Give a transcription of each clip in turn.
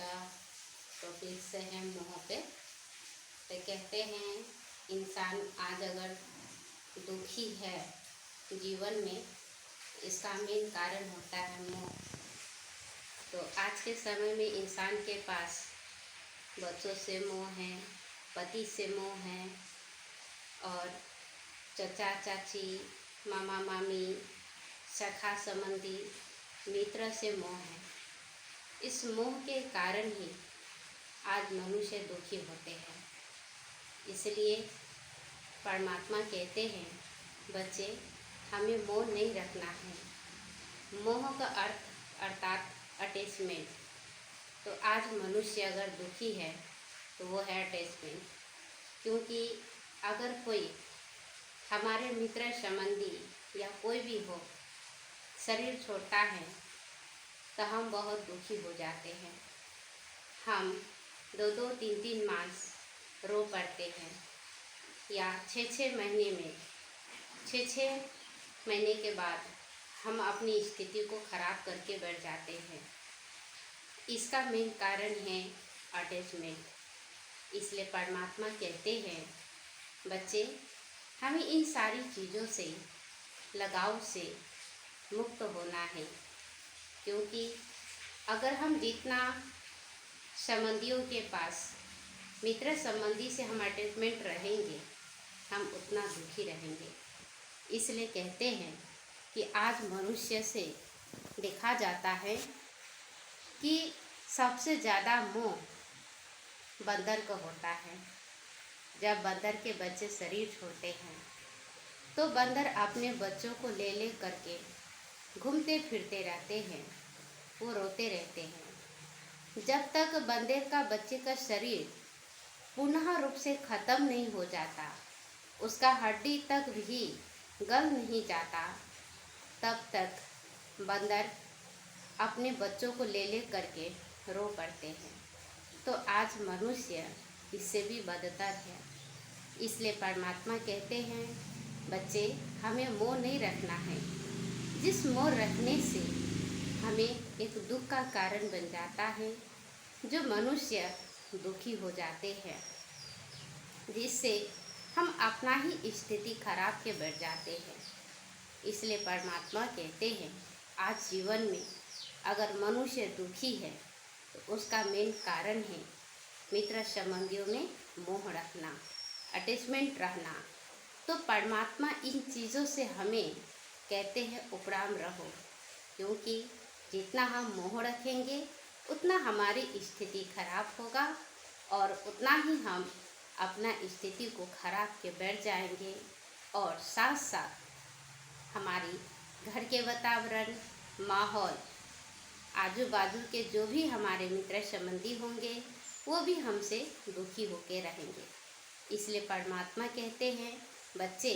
का टॉपिक से है मोह पे। तो कहते हैं इंसान आज अगर दुखी है जीवन में, इसका मेन कारण होता है मोह। तो आज के समय में इंसान के पास बच्चों से मोह है, पति से मोह है, और चचा चाची, मामा मामी, सखा संबंधी, मित्र से मोह है। इस मोह के कारण ही आज मनुष्य दुखी होते हैं। इसलिए परमात्मा कहते हैं बच्चे, हमें मोह नहीं रखना है। मोह का अर्थ अर्थात अटैचमेंट। तो आज मनुष्य अगर दुखी है तो वो है अटैचमेंट। क्योंकि अगर कोई हमारे मित्र संबंधी या कोई भी हो शरीर छोड़ता है तो हम बहुत दुखी हो जाते हैं। हम 2-2, 3-3 मास रो पड़ते हैं, या 6-6 महीने में 6-6 महीने के बाद हम अपनी स्थिति को खराब करके बैठ जाते हैं। इसका मेन कारण है अटैचमेंट। इसलिए परमात्मा कहते हैं बच्चे, हमें इन सारी चीज़ों से, लगाव से मुक्त होना है। क्योंकि अगर हम जितना संबंधियों के पास, मित्र संबंधी से हम अटैचमेंट रहेंगे, हम उतना दुखी रहेंगे। इसलिए कहते हैं कि आज मनुष्य से देखा जाता है कि सबसे ज़्यादा मोह बंदर को होता है। जब बंदर के बच्चे शरीर छोड़ते हैं तो बंदर अपने बच्चों को ले करके घूमते फिरते रहते हैं, वो रोते रहते हैं। जब तक बंदर का बच्चे का शरीर पुनः रूप से ख़त्म नहीं हो जाता, उसका हड्डी तक भी गल नहीं जाता, तब तक बंदर अपने बच्चों को ले करके रो पड़ते हैं। तो आज मनुष्य इससे भी बदतर है। इसलिए परमात्मा कहते हैं बच्चे, हमें मोह नहीं रखना है। जिस मोह रखने से हमें एक दुख का कारण बन जाता है, जो मनुष्य दुखी हो जाते हैं, जिससे हम अपना ही स्थिति खराब के बैठ जाते हैं। इसलिए परमात्मा कहते हैं आज जीवन में अगर मनुष्य दुखी है तो उसका मेन कारण है मित्र संबंधियों में मोह रखना, अटैचमेंट रहना। तो परमात्मा इन चीज़ों से हमें कहते हैं उपराम रहो। क्योंकि जितना हम मोह रखेंगे उतना हमारी स्थिति खराब होगा, और उतना ही हम अपना स्थिति को खराब के बैठ जाएंगे। और साथ साथ हमारी घर के वातावरण, माहौल, आजू बाजू के जो भी हमारे मित्र संबंधी होंगे वो भी हमसे दुखी होके रहेंगे। इसलिए परमात्मा कहते हैं बच्चे,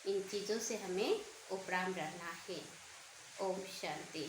इन चीज़ों से हमें उपराम रहना है। ओम शांति।